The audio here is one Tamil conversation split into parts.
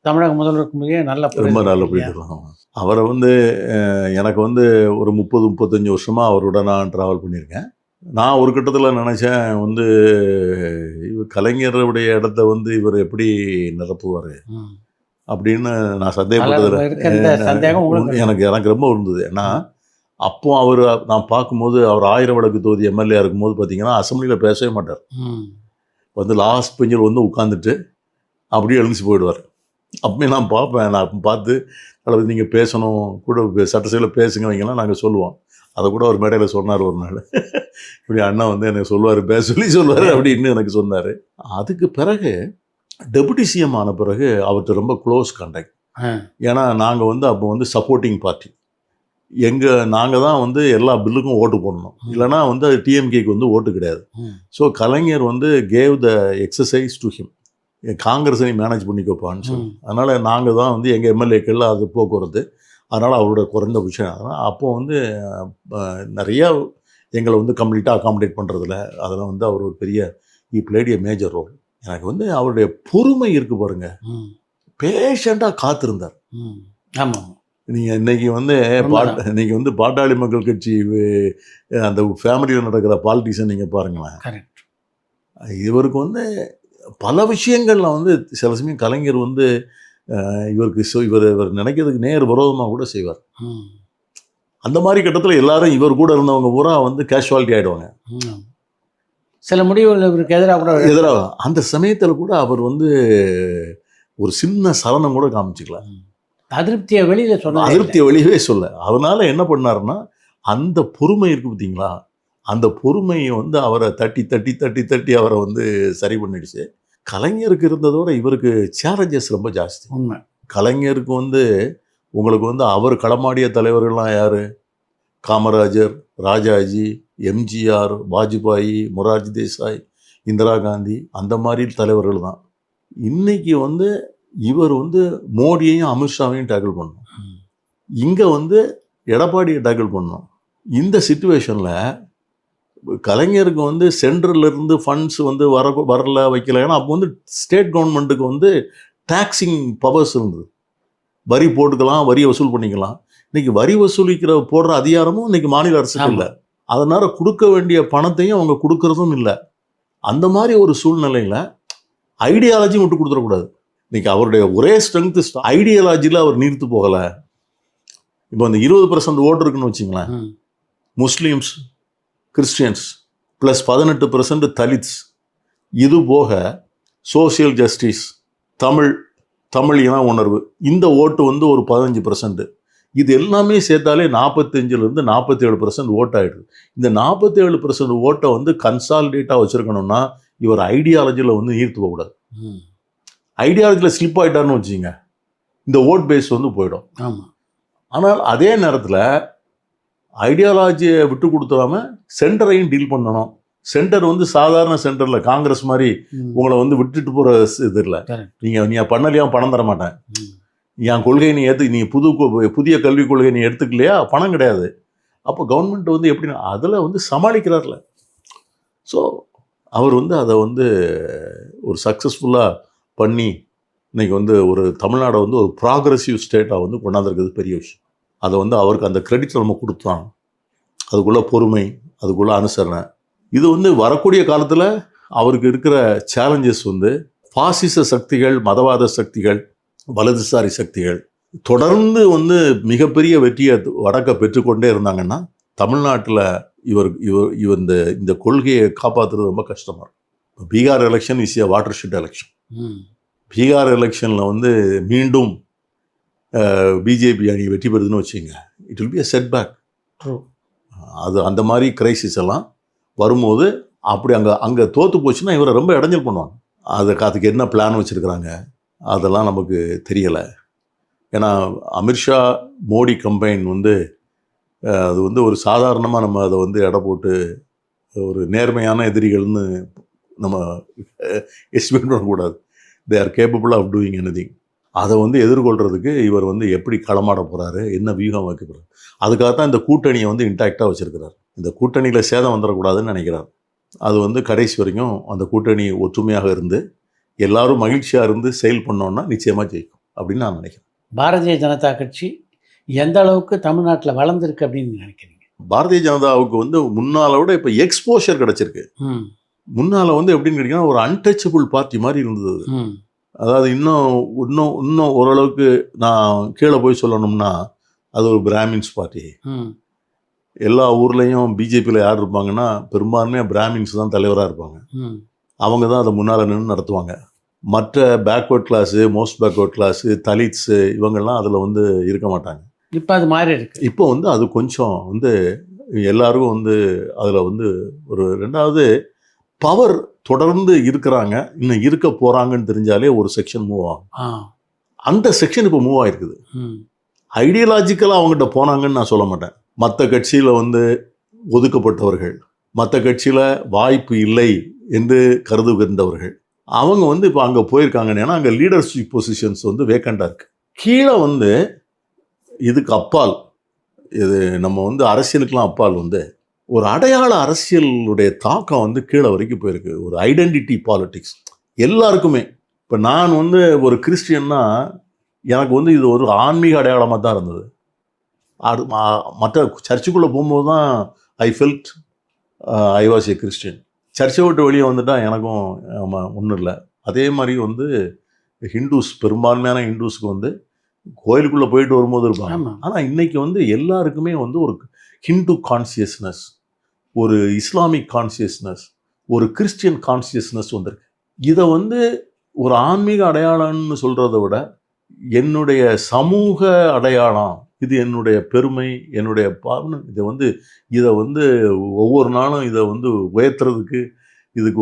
தமிழக முதல்வருக்கும் இடையே நல்ல ரொம்ப புரிதல் நல்ல இல்லையா? புரிதலாம். அவரை வந்து எனக்கு வந்து ஒரு 30-35 வருஷமாக அவரோட நான் ட்ராவல் பண்ணியிருக்கேன். நான் ஒரு கட்டத்தில் நினச்சேன் வந்து இவர் கலைஞருடைய இடத்த வந்து இவர் எப்படி நிரப்புவார் ம். அப்படின்னு நான் பலர் சந்தேகப்பட்டதில் இருக்க இந்த சந்தேகம் உங்களுக்கு இருக்கு. எனக்கு ரொம்ப இருந்தது. ஏன்னா அப்போ அவர் நான் பார்க்கும்போது அவர் 1000 விளக்கு தொகுதி எம்எல்ஏ இருக்கும்போது பார்த்தீங்கன்னா அசம்பிளியில் பேசவே மாட்டார். ம். வந்து லாஸ்ட் பெஞ்சில் வந்து உட்காந்துட்டு அப்படியே எழுந்துச்சு போயிடுவார். அப்பவே நான் பார்ப்பேன். நான் அப்ப பார்த்து அல்லது நீங்கள் பேசணும் கூட சட்டசபையில் பேசுங்க வைங்கலாம் நாங்கள் சொல்லுவோம். அதை கூட ஒரு மேடையில் சொன்னார் ஒரு நாள். இப்படி அண்ணா வந்து எனக்கு சொல்லுவார், பேச சொல்லி சொல்லுவார் அப்படின்னு எனக்கு சொன்னார். அதுக்கு பிறகு டெபுட்டி சிஎம் ஆன பிறகு அவர்கிட்ட ரொம்ப க்ளோஸ் கான்டாக்ட். ஆ. ஏன்னா நாங்கள் வந்து அப்போ வந்து சப்போர்ட்டிங் பார்ட்டி. நாங்கள் தான் வந்து எல்லா பில்லுக்கும் ஓட்டு போடணும். இல்லைனா வந்து அது டிஎம்கேக்கு வந்து ஓட்டு கிடையாது. ம். ஸோ கலைஞர் வந்து gave the exercise to him. காங்கிரஸை மேனேஜ் பண்ணிக்கோப்பான்னு சொல்லி. அதனால் நாங்கள் தான் வந்து எங்கள் எம்எல்ஏக்கள் அது போக்குவரத்து. அதனால் அவரோட குறைந்த விஷயம். அதனால் அப்போ வந்து நிறையா எங்களை வந்து கம்ப்ளீட்டாக அகாமடேட் பண்ணுறதுல அதெல்லாம் வந்து அவர் ஒரு பெரிய பிளேட் எ மேஜர் ரோல். எனக்கு வந்து அவருடைய பொறுமை இருக்குது பாருங்க. பேஷண்ட்டாக காத்திருந்தார். ஆமாம். நீங்கள் இன்றைக்கி வந்து இன்றைக்கி வந்து பாட்டாளி மக்கள் கட்சி அந்த ஃபேமிலியில் நடக்கிற பாலிட்டிக்ஸை நீங்கள் பாருங்களேன். கரெக்ட். இவருக்கு வந்து பல விஷயங்களில் வந்து சில சமயம் கலைஞர் வந்து இவருக்கு இவர் நினைக்கிறதுக்கு நேர் விரோதமாக கூட செய்வார். அந்த மாதிரி கட்டத்தில் எல்லாரும் இவர் கூட இருந்தவங்க பூரா வந்து கேஷுவாலிட்டி ஆகிடுவாங்க. சில முடிவுகள் இவருக்கு எதிராக அந்த சமயத்தில் கூட அவர் வந்து ஒரு சின்ன சலனம் கூட காமிச்சிக்கலாம். அதிருப்தியை வெளியில் சொன்ன அதிருப்தியை வெளியவே சொல்ல. அதனால என்ன பண்ணாருன்னா அந்த பொறுமை இருக்குது பார்த்தீங்களா, அந்த பொறுமையை வந்து அவரை தட்டி தட்டி தட்டி தட்டி அவரை வந்து சரி பண்ணிடுச்சு. கலைஞருக்கு இருந்ததோட இவருக்கு சேலஞ்சஸ் ரொம்ப ஜாஸ்தி. உண்மை. கலைஞருக்கு வந்து உங்களுக்கு வந்து அவர் களமாடிய தலைவர்கள்லாம் யார்? காமராஜர், ராஜாஜி, எம்ஜிஆர், வாஜ்பாய், மொரார்ஜி தேசாய், இந்திரா காந்தி, அந்த மாதிரி தலைவர்கள் தான். இன்னைக்கு வந்து இவர் வந்து மோடியையும் அமித்ஷாவையும் டேக்கிள் பண்ணணும். இங்கே வந்து எடப்பாடியை டேக்கிள் பண்ணணும். இந்த சிச்சுவேஷனில் கலைஞருக்கு வந்து சென்ட்ரல்லேருந்து ஃபண்ட்ஸ் வந்து வரல வைக்கல. ஏன்னா அப்போ வந்து ஸ்டேட் கவர்மெண்ட்டுக்கு வந்து டாக்ஸிங் பவர்ஸ் இருந்தது. வரி போட்டுக்கலாம், வரியை வசூல் பண்ணிக்கலாம். இன்றைக்கி வரி வசூலிக்கிற போடுற அதிகாரமும் இன்றைக்கி மாநில அரசுக்கு இல்லை. அதனால் கொடுக்க வேண்டிய பணத்தையும் அவங்க கொடுக்கறதும் இல்லை. அந்த மாதிரி ஒரு சூழ்நிலையில் ஐடியாலஜியும் விட்டு கொடுத்துடக்கூடாது. இன்றைக்கி அவருடைய ஒரே ஸ்ட்ரென்த்து ஐடியாலஜியில் அவர் நீர்த்து போகலை. இப்போ அந்த 20% ஓட்டு இருக்குன்னு வச்சிங்களேன். முஸ்லீம்ஸ், கிறிஸ்டியன்ஸ் ப்ளஸ் 18% தலித்ஸ், இது போக சோசியல் ஜஸ்டிஸ், தமிழ் இன உணர்வு, இந்த ஓட்டு வந்து ஒரு 15%. இது எல்லாமே சேர்த்தாலே 45% 47% ஓட்டு ஆகிடுது. இந்த 47% ஓட்டை வந்து கன்சாலிடேட்டாக வச்சுருக்கணும்னா இவர் ஐடியாலஜியில் வந்து ஈர்த்து போகக்கூடாது. ஐடியாலஜியில் ஸ்லிப் ஆகிட்டார்னு வச்சுங்க, இந்த ஓட் பேஸ் வந்து போயிடும். ஆமாம். ஆனால் அதே நேரத்தில் ஐடியாலஜியை விட்டு கொடுத்தாம சென்டரையும் டீல் பண்ணணும். சென்டர் வந்து சாதாரண சென்டரில் காங்கிரஸ் மாதிரி உங்களை வந்து விட்டுட்டு போகிற இது இல்லை. நீ பண்ணலையா பணம் தர மாட்டேன், என் கொள்கையை நீ புதிய கல்விக் கொள்கை நீ எடுத்துக்கலையா பணம் கிடையாது. அப்போ கவர்மெண்ட் வந்து எப்படி அதில் வந்து சமாளிக்கிறார்ல. ஸோ அவர் வந்து அதை வந்து ஒரு சக்ஸஸ்ஃபுல்லாக பண்ணி இன்றைக்கி வந்து ஒரு தமிழ்நாடை வந்து ஒரு ப்ராக்ரெசிவ் ஸ்டேட்டாக வந்து கொண்டாந்துருக்கிறது பெரிய விஷயம். அதை வந்து அவருக்கு அந்த கிரெடிட் நம்ம கொடுத்தோம். அதுக்குள்ளே பொறுமை, அதுக்குள்ளே அனுசரணை, இது வந்து வரக்கூடிய காலத்தில் அவருக்கு இருக்கிற சேலஞ்சஸ் வந்து பாசிச சக்திகள், மதவாத சக்திகள், வலதுசாரி சக்திகள் தொடர்ந்து வந்து மிகப்பெரிய வெற்றியை வடக்க பெற்றுக்கொண்டே இருந்தாங்கன்னா தமிழ்நாட்டில் இந்த கொள்கையை காப்பாற்றுறது ரொம்ப கஷ்டமாக இருக்கும். Bihar election is a watershed election. Bihar எலெக்ஷனில் வந்து மீண்டும் பிஜேபி அணி வெற்றி பெறுதுன்னு வச்சுங்க, it will be a setback. அது அந்த மாதிரி கிரைசிஸ் எல்லாம் வரும்போது அப்படி அங்கே தோற்று போச்சுன்னா இவரை ரொம்ப இடைஞ்சல் பண்ணுவாங்க. அதுக்கு என்ன பிளான் வச்சுருக்கிறாங்க அதெல்லாம் நமக்கு தெரியலை. ஏன்னா அமித்ஷா மோடி கம்பைன் வந்து அது வந்து ஒரு சாதாரணமாக நம்ம அதை வந்து எடை போட்டு ஒரு நேர்மையான எதிரிகள்னு நம்ம எஸ்டிமேட் பண்ணக்கூடாது. They are capable of doing anything. அதை வந்து எதிர்கொள்கிறதுக்கு இவர் வந்து எப்படி களமாட போகிறாரு, என்ன வியூகம் வைக்க போகிறார், அதுக்காகத்தான் இந்த கூட்டணியை வந்து இன்டாக்டாக வச்சுருக்கிறார். இந்த கூட்டணியில் சேதம் வந்துடக்கூடாதுன்னு நினைக்கிறார். அது வந்து கடைசி வரைக்கும் அந்த கூட்டணி ஒற்றுமையாக இருந்து எல்லாரும் மகிழ்ச்சியாக இருந்து செயல் பண்ணோன்னா நிச்சயமாக ஜெயிக்கும் அப்படின்னு நான் நினைக்கிறேன். பாரதிய ஜனதா கட்சி எந்த அளவுக்கு தமிழ்நாட்டில் வளர்ந்துருக்கு அப்படின்னு நினைக்கிறீங்க? பாரதிய ஜனதாவுக்கு வந்து முன்னால விட இப்போ எக்ஸ்போஷர் கிடைச்சிருக்கு. முன்னால வந்து எப்படின்னு கேட்டீங்கன்னா ஒரு அன்டச்சபிள் பார்ட்டி மாதிரி இருந்தது. அதாவது இன்னும் ஓரளவுக்கு நான் கீழே போய் சொல்லணும்னா அது ஒரு பிராமின்ஸ் பார்ட்டி. எல்லா ஊர்லேயும் பிஜேபியில் யார் இருப்பாங்கன்னா பெரும்பான்மையாக பிராமின்ஸ் தான் தலைவராக இருப்பாங்க. அவங்க தான் அதை முன்னால் நின்று நடத்துவாங்க. மற்ற backward class, most backward class, Dalits இவங்கெல்லாம் அதில் வந்து இருக்க மாட்டாங்க. இப்போ அது மாறி இருக்கு. இப்போ வந்து அது கொஞ்சம் வந்து எல்லாருக்கும் வந்து அதில் வந்து ஒரு ரெண்டாவது பவர் தொடர்ந்து இருக்கிறாங்க, இன்னும் இருக்க போகிறாங்கன்னு தெரிஞ்சாலே ஒரு செக்ஷன் மூவ் ஆகும். அந்த செக்ஷன் இப்போ மூவ் ஆகிருக்குது. ஐடியாலஜிக்கலாக அவங்ககிட்ட போனாங்கன்னு நான் சொல்ல மாட்டேன். மற்ற கட்சியில் வந்து ஒதுக்கப்பட்டவர்கள், மற்ற கட்சியில் வாய்ப்பு இல்லை என்று கருதுகின்றவர்கள், அவங்க வந்து இப்போ அங்கே போயிருக்காங்க. ஏன்னா அங்கே லீடர்ஷிப் பொசிஷன்ஸ் வந்து வேக்கண்டாக இருக்குது. கீழே வந்து இதுக்கு அப்பால், இது நம்ம வந்து அரசியலுக்கெலாம் அப்பால் வந்து ஒரு அடையாள அரசியலுடைய தாக்கம் வந்து கீழே வரைக்கும் போயிருக்கு. ஒரு ஐடென்டிட்டி பாலிட்டிக்ஸ் எல்லாருக்குமே. இப்போ நான் வந்து ஒரு கிறிஸ்டியன்னா எனக்கு வந்து இது ஒரு ஆன்மீக அடையாளமாக தான் இருந்தது. அது மற்ற சர்ச்சுக்குள்ளே போகும்போது தான் I felt I was a Christian. சர்ச்சை விட்டு வெளியே வந்துட்டால் எனக்கும் ஒன்றும் இல்லை. அதே மாதிரி வந்து ஹிந்துஸ், பெரும்பான்மையான ஹிந்துஸ்க்கு வந்து கோயிலுக்குள்ளே போயிட்டு வரும்போது இருப்பாங்க. ஆனால் இன்றைக்கி வந்து எல்லாருக்குமே வந்து ஒரு ஹிந்து கான்சியஸ்னஸ், ஒரு இஸ்லாமிக் கான்சியஸ்னஸ், ஒரு கிறிஸ்டியன் கான்சியஸ்னஸ் வந்திருக்கு. இதை வந்து ஒரு ஆன்மீக அடையாளம்னு சொல்கிறத விட என்னுடைய சமூக அடையாளம், இது என்னுடைய பெருமை, என்னுடைய பாவனை, இதை வந்து ஒவ்வொரு நாளும் இதை வந்து உயர்த்துறதுக்கு இதுக்கு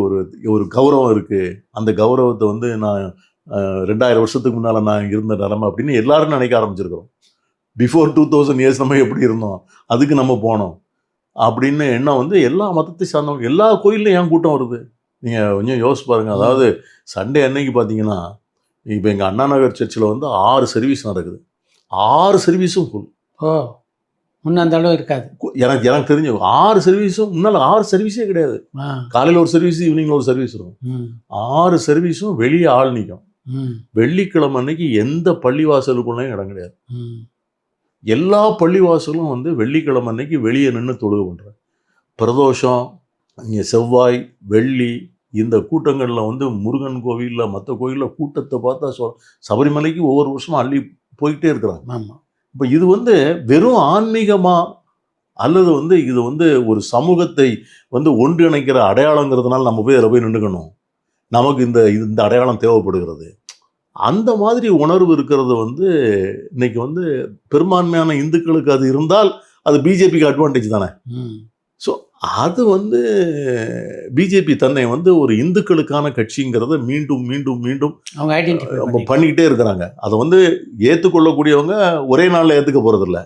ஒரு கௌரவம் இருக்குது. அந்த கௌரவத்தை வந்து நான் 2000 வருஷத்துக்கு முன்னால் நான் இருந்த நிலைமை அப்படின்னு எல்லாரும் நினைக்க ஆரம்பிச்சிருக்கிறோம். பிஃபோர் 2000 இயர்ஸ் நம்ம எப்படி இருந்தோம், அதுக்கு நம்ம போனோம் அப்படின்னு எண்ணம் வந்து எல்லா மதத்தை சார்ந்தவங்க, எல்லா கோயில்லையும் ஏன் கூட்டம் வருது நீங்கள் கொஞ்சம் யோசிச்சு பாருங்கள். அதாவது சண்டே அன்னைக்கு பார்த்தீங்கன்னா இப்போ எங்கள் அண்ணா நகர் சர்ச்சில் வந்து 6 சர்வீஸ் நடக்குது. 6 சர்வீஸும் ஃபுல். முன்ன அந்த அளவு இருக்காது. எனக்கு தெரிஞ்சு 6 சர்வீஸும் முன்னால் 6 சர்வீஸே கிடையாது. காலையில் ஒரு சர்வீஸ், ஈவினிங்கில் ஒரு சர்வீஸ் இருக்கும். 6 சர்வீஸும் வெளியே ஆள் நிற்கும். வெள்ளிக்கிழமை அன்னைக்கு எந்த பள்ளிவாசலுக்குள்ளேயும் இடம் கிடையாது. எல்லா பள்ளிவாசலும் வந்து வெள்ளிக்கிழமை அன்னைக்கு வெளியே நின்று தொழுகை பண்ணுறேன். பிரதோஷம், இங்கே செவ்வாய், வெள்ளி, இந்த கூட்டங்களில் வந்து முருகன் கோவிலில், மற்ற கோவிலில் கூட்டத்தை பார்த்தா சபரிமலைக்கு ஒவ்வொரு வருஷமும் அள்ளி போய்கிட்டே இருக்கிறாங்க. ஆமாம். இப்போ இது வந்து வெறும் ஆன்மீகமா அல்லது வந்து இது வந்து ஒரு சமூகத்தை வந்து ஒன்றிணைக்கிற அடையாளங்கிறதுனால நம்ம போய் அதில் போய் நின்றுக்கணும், நமக்கு இந்த அடையாளம் தேவைப்படுகிறது, அந்த மாதிரி உணர்வு இருக்கிறது வந்து இன்னைக்கு வந்து பெரும்பான்மையான இந்துக்களுக்கு அது இருந்தால் அது பிஜேபிக்கு அட்வான்டேஜ் தானே. ஸோ அது வந்து பிஜேபி தன்னை வந்து ஒரு இந்துக்களுக்கான கட்சிங்கிறத மீண்டும் மீண்டும் மீண்டும் அவங்க ஐடென்டிஃபை பண்ணிக்கிட்டே இருக்கிறாங்க. அதை வந்து ஏற்றுக்கொள்ளக்கூடியவங்க ஒரே நாளில் ஏற்றுக்க போகிறதில்ல.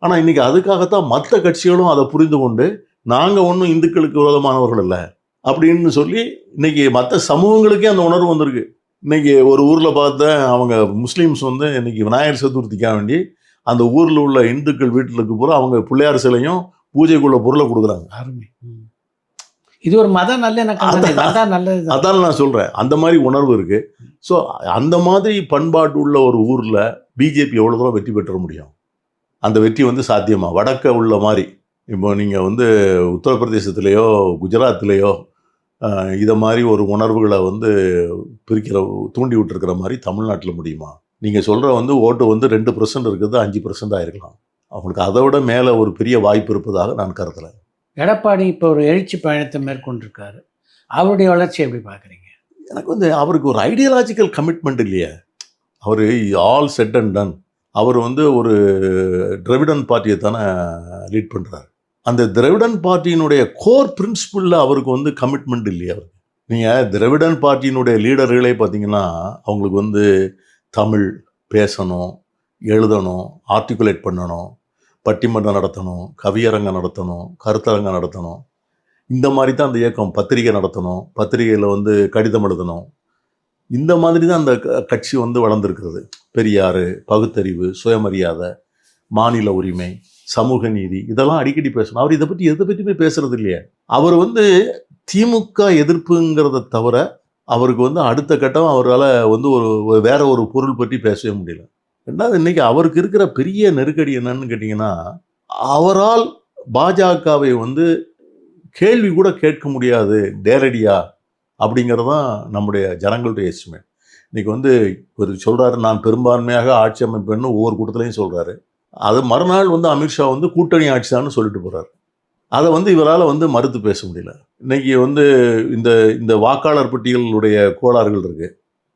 ஆனால் இன்றைக்கி அதுக்காகத்தான் மற்ற கட்சிகளும் அதை புரிந்து கொண்டு நாங்கள் ஒன்றும் இந்துக்களுக்கு விரோதமானவர்கள் இல்லை அப்படின்னு சொல்லி இன்றைக்கி மற்ற சமூகங்களுக்கே அந்த உணர்வு வந்திருக்கு. இன்றைக்கி ஒரு ஊரில் பார்த்தேன், அவங்க முஸ்லீம்ஸ் வந்து இன்றைக்கி விநாயகர் சதுர்த்திக்காக வேண்டி அந்த ஊரில் உள்ள இந்துக்கள் வீட்டுக்கு பூரா அவங்க பிள்ளையார் சிலையும் பூஜைக்குள்ள பொருளை கொடுக்குறாங்க. இது ஒரு மத நல்லது. அதான் நான் சொல்கிறேன், அந்த மாதிரி உணர்வு இருக்குது. ஸோ அந்த மாதிரி பண்பாட்டு உள்ள ஒரு ஊரில் பிஜேபி எவ்வளோ தூரம் வெற்றி பெற்ற முடியும்? அந்த வெற்றி வந்து சாத்தியமாக வடக்க உள்ள மாதிரி இப்போ நீங்கள் வந்து உத்தரப்பிரதேசத்துலேயோ குஜராத்லேயோ இதை மாதிரி ஒரு உணர்வுகளை வந்து தூண்டி விட்டுருக்கிற மாதிரி தமிழ்நாட்டில் முடியுமா? நீங்கள் சொல்கிற வந்து ஓட்டு வந்து 2% இருக்குது, 5% ஆகிருக்கலாம். அவங்களுக்கு அதை விட மேலே ஒரு பெரிய வாய்ப்பு இருப்பதாக நான் கருதலை. எடப்பாடி இப்போ ஒரு எழுச்சி பயணத்தை மேற்கொண்டிருக்காரு, அவருடைய வளர்ச்சி எப்படி பார்க்குறீங்க? எனக்கு வந்து அவருக்கு ஒரு ஐடியாலஜிக்கல் கமிட்மெண்ட் இல்லையே. அவர் ஆல் செட் அண்ட் டன். அவர் வந்து ஒரு திராவிடன் பார்ட்டியை தானே லீட் பண்ணுறாரு. அந்த திராவிடன் பார்ட்டியினுடைய கோர் பிரின்சிபிளில் அவருக்கு வந்து கமிட்மெண்ட் இல்லையா? அவருக்கு நீங்கள் திராவிடன் பார்ட்டியினுடைய லீடர்களே பார்த்தீங்கன்னா அவங்களுக்கு வந்து தமிழ் பேசணும், எழுதணும், ஆர்டிகுலேட் பண்ணணும், பட்டிமன்றம் நடத்தணும், கவியரங்கம் நடத்தணும், கருத்தரங்கம் நடத்தணும், இந்த மாதிரி தான் அந்த இயக்கம். பத்திரிகை நடத்தணும், பத்திரிகையில் வந்து கடிதம் எழுதணும், இந்த மாதிரி தான் அந்த கட்சி வந்து வளர்ந்துருக்கிறது. பெரியார், பகுத்தறிவு, சுயமரியாதை, மாநில உரிமை, சமூக நீதி, இதெல்லாம் அடிக்கடி பேசணும். அவர் எதை பற்றியுமே பேசுறது இல்லையே. அவர் வந்து திமுக எதிர்ப்புங்கிறத தவிர அவருக்கு வந்து அடுத்த கட்டம் அவரால் வந்து வேற ஒரு பொருள் பற்றி பேசவே முடியல. ரெண்டாவது இன்னைக்கு அவருக்கு இருக்கிற பெரிய நெருக்கடி என்னன்னு கேட்டிங்கன்னா, அவரால் பாஜகவை வந்து கேள்வி கூட கேட்க முடியாது நேரடியா அப்படிங்கிறது தான் நம்முடைய ஜனங்களுடைய எஸ்டிமேட். இன்னைக்கு வந்து ஒரு சொல்றாரு, நான் பெரும்பான்மையாக ஆட்சி அமைப்பேன்னு ஒவ்வொரு கூட்டத்திலையும் சொல்றாரு. அது மறுநாள் வந்து அமித்ஷா வந்து கூட்டணி ஆட்சி தான் சொல்லிட்டு போறாரு. அதை வந்து இவரால் வந்து மறுத்து பேச முடியல. இன்னைக்கு வந்து இந்த இந்த வாக்காளர் பட்டியலுடைய கோளாறுகள் இருக்கு.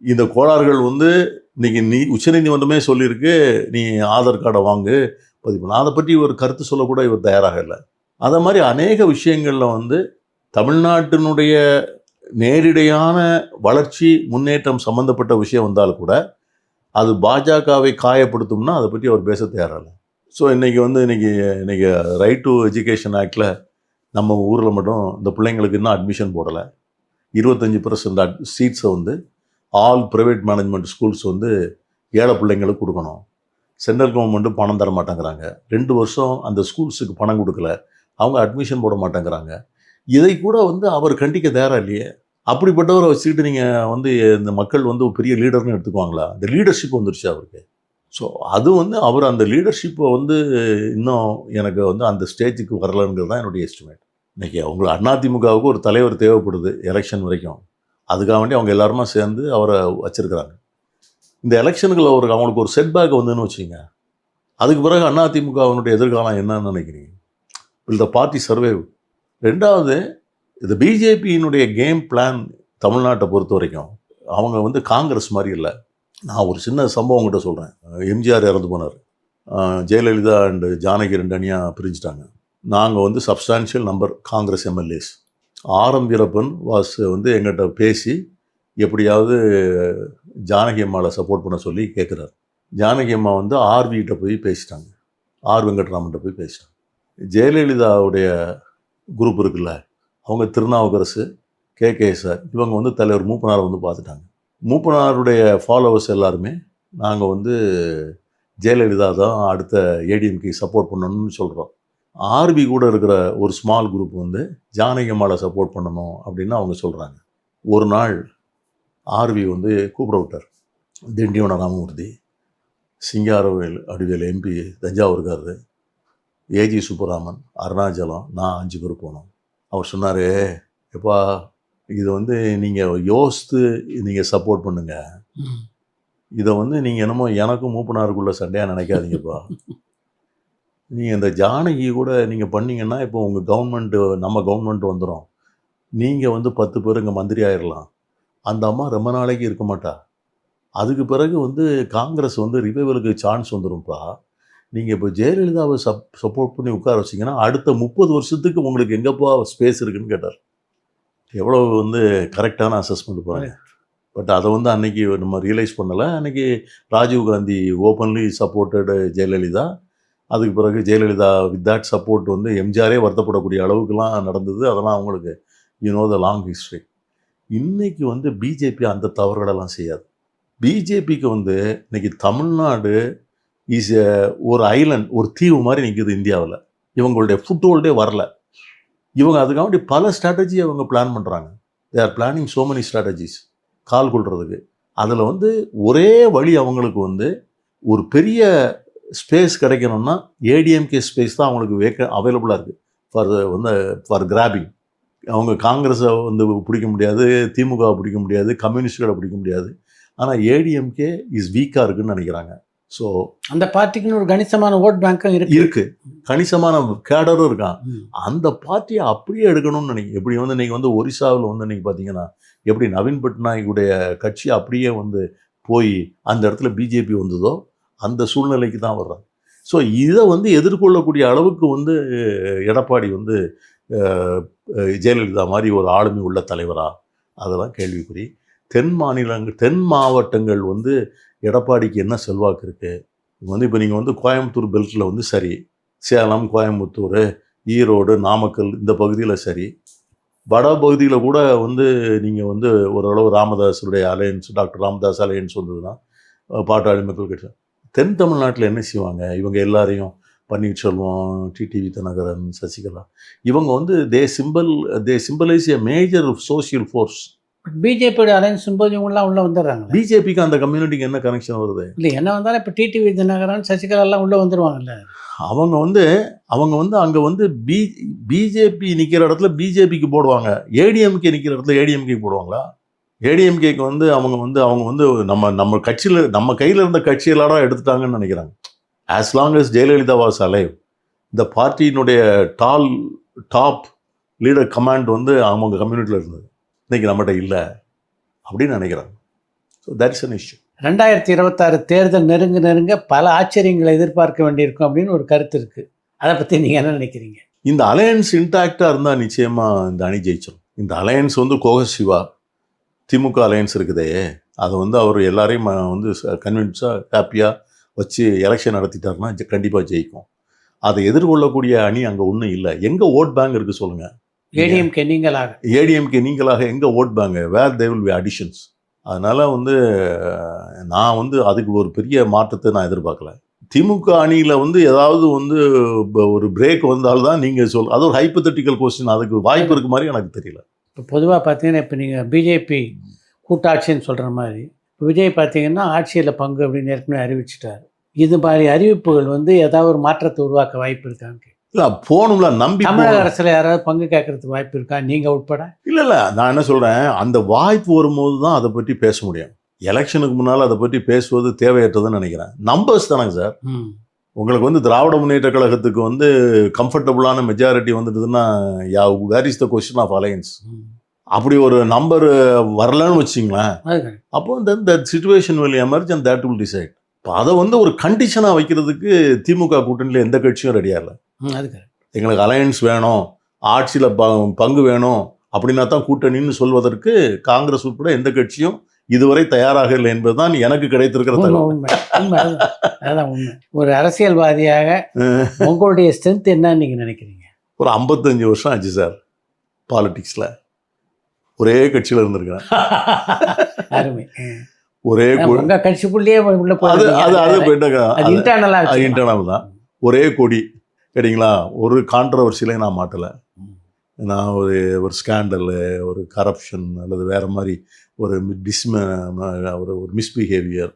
இந்த கோளாறுகள் வந்து இன்னைக்கு உச்சநீதிமன்றமே சொல்லியிருக்கு, நீ ஆதார் கார்டை வாங்கு பதிவு பண்ண. அதை பற்றி ஒரு கருத்து சொல்லக்கூட இவர் தயாராக இல்லை. அதை மாதிரி அநேக விஷயங்கள்ல வந்து தமிழ்நாட்டினுடைய நேரடியான வளர்ச்சி முன்னேற்றம் சம்பந்தப்பட்ட விஷயம் வந்தாலும் கூட அது பாஜகவை காயப்படுத்தும்னா அதை பற்றி அவர் பேச தயாராக. ஸோ இன்னைக்கு ரைட் டு எஜுகேஷன் ஆக்டில் நம்ம ஊரில் மட்டும் இந்த பிள்ளைங்களுக்கு இன்னும் அட்மிஷன் போடலை. 25% சீட்ஸை வந்து ஆல் ப்ரைவேட் மேனேஜ்மெண்ட் ஸ்கூல்ஸ் வந்து ஏழை பிள்ளைங்களுக்கு கொடுக்கணும். சென்ட்ரல் கவர்மெண்ட்டும் பணம் தர மாட்டேங்கிறாங்க. 2 வருஷம் அந்த ஸ்கூல்ஸுக்கு பணம் கொடுக்கல, அவங்க அட்மிஷன் போட மாட்டேங்கிறாங்க. இதை கூட வந்து அவர் கண்டிக்க தயாராக இல்லையே. அப்படிப்பட்டவரை வச்சுக்கிட்டு நீங்கள் வந்து இந்த மக்கள் வந்து ஒரு பெரிய லீடர்னு எடுத்துக்குவாங்களா? அந்த லீடர்ஷிப் வந்துருச்சு அவருக்கு. ஸோ அது வந்து அவர் அந்த லீடர்ஷிப்பை வந்து இன்னும் எனக்கு வந்து அந்த ஸ்டேஜுக்கு வரலங்கிறது தான் என்னுடைய எஸ்டிமேட். இன்றைக்கி அவங்க அதிமுகவுக்கு ஒரு தலைவர் தேவைப்படுது எலெக்ஷன் வரைக்கும். அதுக்காக வேண்டி அவங்க எல்லாருமா சேர்ந்து அவரை வச்சுருக்கிறாங்க. இந்த எலெக்ஷனுக்கு அவங்களுக்கு ஒரு செட்பேக் வந்துன்னு வச்சுங்க, அதுக்கு பிறகு அதிமுகவினுடைய எதிர்காலம் என்னன்னு நினைக்கிறீங்க? Will the party survive? ரெண்டாவது, இந்த பிஜேபியினுடைய கேம் பிளான் தமிழ்நாட்டை பொறுத்த வரைக்கும் அவங்க வந்து காங்கிரஸ் மாதிரி இல்லை. நான் ஒரு சின்ன சம்பவம் உங்கள்கிட்ட சொல்கிறேன். எம்ஜிஆர் இறந்து போனார். ஜெயலலிதா அண்டு ஜானகி 2 அணியாக பிரிஞ்சுட்டாங்க. நாங்கள் வந்து substantial number Congress MLAs. R M. Veerappan வந்து எங்கிட்ட பேசி எப்படியாவது ஜானகி அம்மாவை சப்போர்ட் பண்ண சொல்லி கேட்குறாரு. ஜானகி அம்மா வந்து ஆர்விகிட்ட போய் பேசிட்டாங்க, ஆர் வெங்கட்ராமன்கிட்ட போய் பேசிட்டாங்க. ஜெயலலிதாவுடைய குரூப் இருக்குல்ல, அவங்க திருநாவுக்கரசு, KKSR, இவங்க வந்து தலைவர் மூப்பனாரை வந்து பார்த்துட்டாங்க. மூப்பனாருடைய ஃபாலோவர்ஸ் எல்லாருமே நாங்கள் வந்து ஜெயலலிதா தான் அடுத்த ஏடிஎம்கே சப்போர்ட் பண்ணணும்னு சொல்கிறோம். ஆர்பி கூட இருக்கிற ஒரு ஸ்மால் குரூப் வந்து ஜானகி அம்மாவை சப்போர்ட் பண்ணணும் அப்படின்னு அவங்க சொல்கிறாங்க. ஒரு நாள் ஆர்வி வந்து கூப்பிட விட்டார். திண்டிவன ராமமூர்த்தி, சிங்காரவேல் அடிவேல் MP தஞ்சாவூர்காரரு, ஏஜி சுப்பராமன், அருணாச்சலம், நான் 5 பேர் போனோம். அவர் சொன்னார், எப்பா இதை வந்து நீங்கள் யோசித்து நீங்கள் சப்போர்ட் பண்ணுங்க, இதை வந்து நீங்கள் என்னமோ எனக்கும் மூப்பனாருக்குள்ள சண்டையாக நினைக்காதீங்கப்பா. நீங்கள் இந்த ஜானகி கூட நீங்கள் பண்ணீங்கன்னா இப்போ உங்கள் கவர்மெண்ட்டு, நம்ம கவர்மெண்ட் வந்துடும், நீங்கள் வந்து 10 பேர் இங்கே மந்திரி ஆயிடலாம். அந்த அம்மா ரொம்ப நாளைக்கு இருக்க மாட்டா. அதுக்கு பிறகு வந்து காங்கிரஸ் வந்து ரிவைவலுக்கு சான்ஸ் வந்துடும்ப்பா. நீங்கள் இப்போ ஜெயலலிதாவை சப்போர்ட் பண்ணி உட்கார வச்சிங்கன்னா அடுத்த 30 வருஷத்துக்கு உங்களுக்கு எங்கேப்பா ஸ்பேஸ் இருக்குன்னு கேட்டார். எவ்வளோ வந்து கரெக்டான அசஸ்மெண்ட் பாருங்க. பட் அதை வந்து அன்னைக்கு நம்ம ரியலைஸ் பண்ணலை. அன்னைக்கு ராஜீவ்காந்தி ஓப்பன்லி சப்போர்ட்டடு ஜெயலலிதா. அதுக்கு பிறகு ஜெயலலிதா வித் தட் சப்போர்ட் வந்து எம்ஜிஆரே வருத்தப்படக்கூடிய அளவுக்குலாம் நடந்தது. அதெல்லாம் அவங்களுக்கு த லாங் ஹிஸ்ட்ரி. இன்றைக்கி வந்து பிஜேபி அந்த தவறுகளெல்லாம் செய்யாது. பிஜேபிக்கு வந்து இன்றைக்கி தமிழ்நாடு ஒரு ஐலண்ட், ஒரு தீவு மாதிரி நிற்குது இந்தியாவில். இவங்களுடைய ஃபுட் ஹோல்டே வரல. இவங்க அதுக்காண்டி பல ஸ்ட்ராட்டஜி அவங்க பிளான் பண்ணுறாங்க. They are planning so many strategies கால் கொள்றதுக்கு. அதில் வந்து ஒரே வழி அவங்களுக்கு வந்து ஒரு பெரிய ஸ்பேஸ் கிடைக்கணும்னா ஏடிஎம்கே ஸ்பேஸ் தான் அவங்களுக்கு அவைலபிளாக இருக்குது ஃபார் கிராபிங். அவங்க காங்கிரஸை வந்து பிடிக்க முடியாது, திமுகவை பிடிக்க முடியாது, கம்யூனிஸ்டுகளை பிடிக்க முடியாது. ஆனால் ஏடிஎம்கே இஸ் வீக்காக இருக்குன்னு நினைக்கிறாங்க. ஸோ அந்த பார்ட்டிக்குன்னு ஒரு கணிசமான ஓட் பேங்க்கும் இருக்கு, கணிசமான கேடரும் இருக்கான். அந்த பார்ட்டியை அப்படியே எடுக்கணும்னு நினைக்கிறேன். எப்படி வந்து நீங்கள் வந்து ஒரிசாவில் வந்து நீங்கள் பார்த்தீங்கன்னா எப்படி நவீன் பட்நாயக்குடைய கட்சி அப்படியே வந்து போய் அந்த இடத்துல பிஜேபி வந்ததோ அந்த சூழ்நிலைக்கு தான் வர்றாங்க. ஸோ இதை வந்து எதிர்கொள்ளக்கூடிய அளவுக்கு வந்து எடப்பாடி வந்து ஜெயலலிதா மாதிரி ஒரு ஆளுமை உள்ள தலைவரா, அதெல்லாம் கேள்விக்குறி. தென் மாவட்டங்கள் வந்து எடப்பாடிக்கு என்ன செல்வாக்கு இருக்குது? வந்து இப்போ நீங்கள் வந்து கோயம்புத்தூர் பெல்ட்டில் வந்து சரி, சேலம், கோயம்புத்தூர், ஈரோடு, நாமக்கல் இந்த பகுதியில் சரி, வட பகுதியில் கூட வந்து நீங்கள் வந்து ஓரளவு ராமதாஸுடைய அலையன்ஸ், டாக்டர் ராமதாஸ் அலையன்ஸ் வந்ததுன்னா பாட்டாளி மக்கள் கட்சி. தென் தமிழ்நாட்டில் என்ன செய்வாங்க? இவங்க எல்லாரையும் பன்னீர்செல்வம், டிடிவி தினகரன், சசிகலா, இவங்க வந்து they symbolise a major social force பிஜேபியோட அலைன்ஸ் போது இவங்கெல்லாம் உள்ளே வந்துடுறாங்க. பிஜேபிக்கு அந்த கம்யூனிட்டிக்கு என்ன கனெக்ஷன் வருது? இல்லை என்ன வந்தாலும் இப்போ டிடிவி தினகரன் சசிகலா எல்லாம் உள்ளே வந்துடுவாங்கல்ல. அவங்க வந்து அங்கே வந்து பிஜேபி நிற்கிற இடத்துல பிஜேபிக்கு போடுவாங்க, ஏடிஎம்கே நிற்கிற இடத்துல ஏடிஎம்கே போடுவாங்களா? ஏடிஎம்கேக்கு வந்து அவங்க வந்து நம்ம கட்சியில் நம்ம கையில் இருந்த கட்சியெல்லாம் எடுத்துட்டாங்கன்னு நினைக்கிறாங்க. As long as Jayalalithaa was alive, இந்த பார்ட்டியினுடைய டாப் லீடர் கமாண்ட் வந்து அவங்க கம்யூனிட்டியில் இருந்தது. இன்னைக்கு நம்மகிட்ட இல்லை அப்படின்னு நினைக்கிறாங்க. So that is an issue. 2026 தேர்தல் நெருங்க பல ஆச்சரியங்களை எதிர்பார்க்க வேண்டியிருக்கும் அப்படின்னு ஒரு கருத்து இருக்குது. அதை பற்றி நீங்கள் என்ன நினைக்கிறீங்க? இந்த அலையன்ஸ் இன்டாக்டாக இருந்தால் நிச்சயமாக இந்த அணி ஜெயிச்சிடும். இந்த அலையன்ஸ் வந்து கோஹசிவா திமுக அலையன்ஸ் இருக்குதே, அதை வந்து அவர் எல்லாரையும் வந்து கன்வின்ஸாக ஹாப்பியாக வச்சு எலெக்ஷன் நடத்திட்டாருன்னா கண்டிப்பாக ஜெயிக்கும். அதை எதிர்கொள்ளக்கூடிய அணி அங்கே ஒன்றும் இல்லை. எங்கே ஓட் பேங்க் இருக்குது சொல்லுங்கள்? ஏடிஎம்கே நீங்களாக எங்கே vote bank? Where they will be additions. அதனால் வந்து நான் வந்து அதுக்கு ஒரு பெரிய மாற்றத்தை நான் எதிர்பார்க்கல. திமுக அணியில் வந்து ஏதாவது வந்து ஒரு பிரேக் வந்தால்தான் நீங்கள் அது ஒரு ஹைப்போதெட்டிக்கல் கொஸ்டின், அதுக்கு வாய்ப்பு இருக்கு மாதிரி எனக்கு தெரியல. இப்போ பொதுவாக பார்த்தீங்கன்னா இப்போ நீங்கள் பிஜேபி கூட்டாட்சின்னு சொல்கிற மாதிரி விஜய் பார்த்தீங்கன்னா ஆட்சியில் பங்கு அப்படின்னு ஏற்கனவே அறிவிச்சிட்டாரு. இது மாதிரி அறிவிப்புகள் வந்து ஏதாவது ஒரு மாற்றத்தை உருவாக்க வாய்ப்பு இருக்காங்க? இல்லை போகணும்ல, நம்பி தமிழக அரசில் யாராவது பங்கு கேட்கறதுக்கு வாய்ப்பு இருக்கா நீங்கள் உட்பட? இல்லை நான் என்ன சொல்கிறேன், அந்த வாய்ப்பு வரும்போது தான் அதை பற்றி பேச முடியும். எலெக்ஷனுக்கு முன்னால் அதை பற்றி பேசுவது தேவையற்றதுன்னு நினைக்கிறேன். நம்பர்ஸ் தானேங்க சார். உங்களுக்கு வந்து திராவிட முன்னேற்ற கழகத்துக்கு வந்து கம்ஃபர்டபுளான மெஜாரிட்டி வந்துடுதுன்னா where is the question of alliance. அப்படி ஒரு நம்பர் வரலன்னு வச்சிங்களேன், அப்போ that situation will emerge and that will decide. இப்போ அதை வந்து ஒரு கண்டிஷனாக வைக்கிறதுக்கு திமுக கூட்டணியில் எந்த கட்சியும் ரெடியாக இல்லை. எங்களுக்கு அலையன்ஸ் வேணும், ஆட்சியில் பங்கு வேணும் அப்படின்னா தான் கூட்டணின்னு சொல்வதற்கு காங்கிரஸ் உட்பட எந்த கட்சியும் இதுவரை தயாராக இல்லை என்பதுதான் எனக்கு கிடைத்திருக்கிற தகவல். ஒரு அரசியல்வாதியாக உங்களுடைய ஸ்ட்ரென்த் என்னன்னு நீங்க நினைக்கிறீங்க? ஒரு 55 வருஷம் ஆச்சு சார் பாலிடிக்ஸ்ல, ஒரே கட்சியில இருந்திருக்கிறேன். அருமை. ஒரே கட்சிக்குள்ளேயே இன்டர்னல் தான், ஒரே கொடி கேட்டிங்களா. ஒரு கான்ட்ரவர்சிலையும் நான் மாட்டலை. நான் ஒரு ஸ்கேண்டலு, ஒரு கரப்ஷன் அல்லது வேறு மாதிரி ஒரு ஒரு மிஸ்பிஹேவியர்,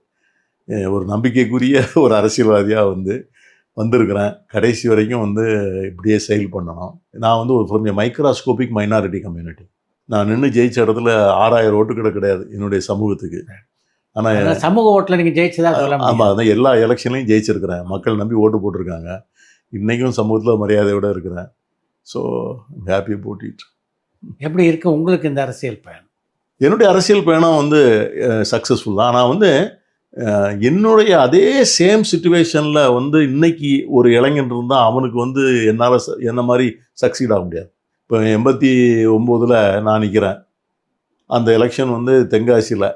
ஒரு நம்பிக்கைக்குரிய ஒரு அரசியல்வாதியாக வந்திருக்கிறேன். கடைசி வரைக்கும் இப்படியே செயல் பண்ணணும். நான் ஒரு மைக்ரோஸ்கோபிக் மைனாரிட்டி கம்யூனிட்டி. நான் நின்று ஜெயிச்ச இடத்துல 6000 ஓட்டு கிடையாது என்னுடைய சமூகத்துக்கு. ஆனால் சமூக ஓட்டில் நீங்கள் ஜெயிச்சதா? ஆமாம், அதான் எல்லா எலெக்ஷன்லையும் ஜெயிச்சிருக்கிறேன். மக்கள் நம்பி ஓட்டு போட்டிருக்காங்க. இன்றைக்கும் சமூகத்தில் மரியாதையோடு இருக்கிறேன். So happy about it. எப்படி இருக்கு உங்களுக்கு இந்த அரசியல் பயணம்? என்னுடைய அரசியல் பயணம் சக்ஸஸ்ஃபுல் தான். ஆனால் என்னுடைய அதே சேம் சுச்சுவேஷனில் இன்னைக்கு ஒரு இளைஞன் இருந்தால் அவனுக்கு என்னால் என்ன மாதிரி சக்சீட் ஆக முடியாது. இப்போ 89 நான் நிற்கிறேன். அந்த எலெக்ஷன் தென்காசியில்,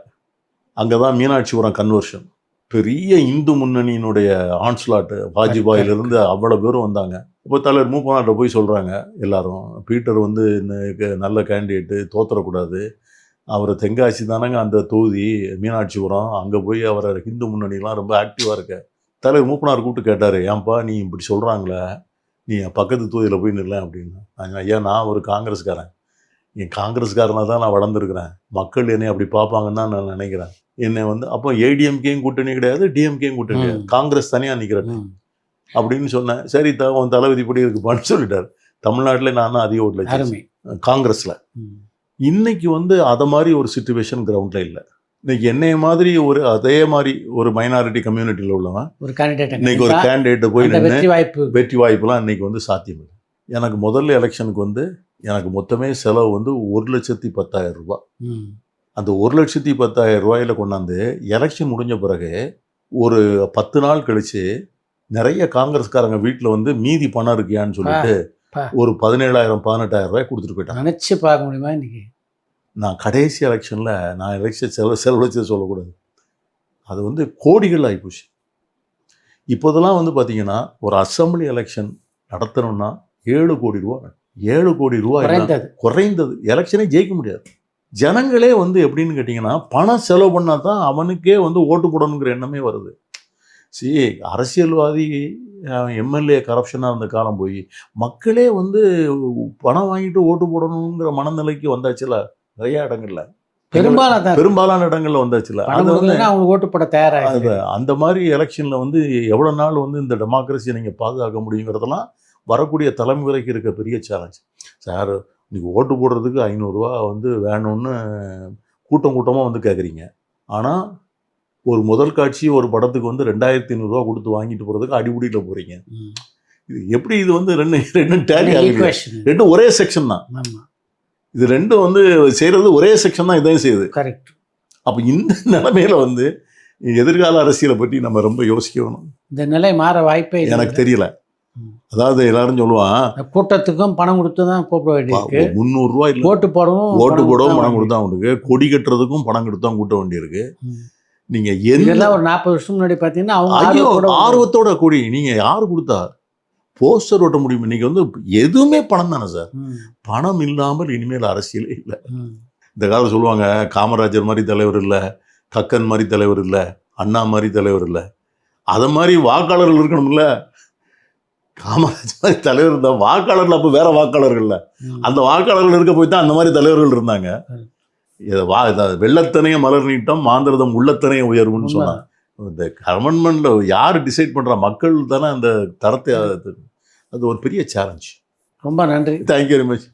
அங்கே தான் மீனாட்சிபுரம் கன்வர்ஷன். பெரிய இந்து முன்னணியினுடைய ஆன்ஸ்லாட்டு, வாஜ்பாயிலிருந்து அவ்வளோ பேரும் வந்தாங்க. இப்போ தலைவர் மூப்பனார்ட்ட போய் சொல்கிறாங்க எல்லாரும், பீட்டர் நல்ல கேண்டிடேட்டு, தோற்றக்கூடாது, அவர் தென்காசி தானங்க அந்த தொகுதி மீனாட்சிபுரம், அங்கே போய் அவரை ஹிந்து முன்னணிலாம் ரொம்ப ஆக்டிவாக இருக்க. தலைவர் மூப்பனார் கூப்பிட்டு கேட்டார், ஏன்பா நீ இப்படி சொல்கிறாங்களே, நீ பக்கத்து தொகுதியில் போய் நில்ல அப்படின்னு. ஐயா நான் ஒரு காங்கிரஸ்காரன், என் காங்கிரஸ்காரனாக தான் நான் வளர்ந்துருக்கிறேன், மக்கள் என்னை அப்படி பார்ப்பாங்கன்னு தான் நான் நினைக்கிறேன். என்னை அப்போ ஏடிஎம்கேயும் கூட்டணி கிடையாது, டிஎம்கேயும் கூட்டணி கிடையாது, காங்கிரஸ் தனியாக நிற்கிறேன் அப்படின்னு சொன்னேன். சரி உன் தளபதி இப்படி இருக்குப்பான்னு சொல்லிட்டார். தமிழ்நாட்டில் நான் தான் அதிக ஓட்டில் காங்கிரஸில். இன்னைக்கு அதை மாதிரி ஒரு சிச்சுவேஷன் கிரவுண்டில் இல்லை. இன்னைக்கு என்னைய மாதிரி அதே மாதிரி ஒரு மைனாரிட்டி கம்யூனிட்டியில் உள்ளவன் ஒரு கேண்டிடேட் இன்னைக்கு ஒரு கேண்டிடேட்டை போய் வெற்றி வாய்ப்புலாம் இன்னைக்கு சாத்தியம் இல்லை. எனக்கு முதல்ல எலெக்ஷனுக்கு எனக்கு மொத்தமே செலவு 1,10,000 ரூபாய். அந்த 1,10,000 ரூபாயில் கொண்டாந்து எலெக்ஷன் முடிஞ்ச பிறகு ஒரு 10 நாள் கழிச்சு நிறைய காங்கிரஸ்காரங்க வீட்டில் மீதி பணம் இருக்கியான்னு சொல்லிட்டு ஒரு 17,000 18,000 ரூபாய் கொடுத்துட்டு போயிட்டாங்க. நினச்சி பார்க்க முடியுமா? இன்னைக்கு நான் கடைசி எலெக்ஷனில் நான் எலெக்ஷன் செலவழிச்சது சொல்லக்கூடாது, அது கோடிகள் ஆகிப்போச்சு. இப்போதெல்லாம் பார்த்தீங்கன்னா ஒரு அசம்பிளி எலெக்ஷன் நடத்தணும்னா 7 கோடி ரூபா, 7 கோடி ரூபாய் குறைந்தது. எலெக்ஷனே ஜெயிக்க முடியாது. ஜனங்களே எப்படின்னு கேட்டிங்கன்னா பணம் செலவு பண்ணால் தான் அவனுக்கே ஓட்டு போடணுங்கிற எண்ணமே வருது. அரசியல்வாதி எம்எல்ஏ கரப்ஷனாக இருந்த காலம் போய் மக்களே பணம் வாங்கிட்டு ஓட்டு போடணுங்கிற மனநிலைக்கு வந்தாச்சுல நிறைய இடங்கள்ல. பெரும்பாலான இடங்கள்ல வந்தாச்சுல. அது வந்து அவங்க ஓட்டு போட தயாராக அந்த மாதிரி எலெக்ஷன்ல வந்து எவ்வளவு நாள் வந்து இந்த டெமோக்ரஸியை நீங்க பாதுகாக்க முடியுங்கிறதெல்லாம் வரக்கூடிய தலைமுறைக்கு இருக்க பெரிய சேலஞ்ச். சார் இன்னைக்கு ஓட்டு போடுறதுக்கு 500 ரூபா வந்து வேணும்னு கூட்டமாக வந்து கேட்குறீங்க. ஆனால் ஒரு முதல் காட்சி ஒரு படத்துக்கு வந்து 2500 ரூபா கொடுத்து வாங்கிட்டு போகிறதுக்கு அடிபுடியில் போகிறீங்க. இது எப்படி? இது வந்து ரெண்டும் டேலி ஆகுது. ரெண்டும் ஒரே செக்ஷன் தான். இது ரெண்டும் வந்து செய்கிறது ஒரே செக்ஷன் தான் இதையும் செய்யுது. கரெக்ட். அப்போ இந்த நிலைமையில வந்து எதிர்கால அரசியலை பற்றி நம்ம ரொம்ப யோசிக்கணும். இந்த நிலை மாற வாய்ப்பே எனக்கு தெரியல. அதாவது எல்லாரும் சொல்லுவான், கூட்டத்துக்கும் பணம் கொடுத்து தான் கூப்பிட வேண்டியிருக்கு. 300 ரூபா இல்லை, ஓட்டு போடவும் பணம் கொடுத்தா அவனுக்கு, கொடி கட்டுறதுக்கும் பணம் கொடுத்து தான் கூட்ட வேண்டியிருக்கு. நீங்க எல்லாம் ஒரு 40 வருஷம் முன்னாடி பாத்தீங்கன்னா அவங்க ஆர்வத்தோட கொடி நீங்க யாரு கொடுத்தா போஸ்டர் ஓட்ட முடியும்? இன்னைக்கு வந்து எதுவுமே பணம் தானே சார். பணம் இல்லாமல் இனிமேல் அரசியலே இல்லை. இந்த காலம் சொல்லுவாங்க, காமராஜர் மாதிரி தலைவர் இல்லை, கக்கன் மாதிரி தலைவர் இல்லை, அண்ணா மாதிரி தலைவர் இல்லை. அதை மாதிரி வாக்காளர்கள் இருக்கணும்ல. காமராஜ் மாதிரி தலைவர் இருந்தா வாக்காளர்கள் அப்போ வேற வாக்காளர்கள்ல, அந்த வாக்காளர்கள் இருக்க போய் தான் அந்த மாதிரி தலைவர்கள் இருந்தாங்க. வெள்ளத்தனைய மலர் நீட்டம் மாந்திரதம் உள்ளத்தனைய உயர்வுன்னு சொன்னாங்க. இந்த கவர்மெண்ட்ல யார் டிசைட் பண்ற? மக்கள் தானே அந்த தரத்தை. அது ஒரு பெரிய சேலஞ்ச். ரொம்ப நன்றி. Thank you very much.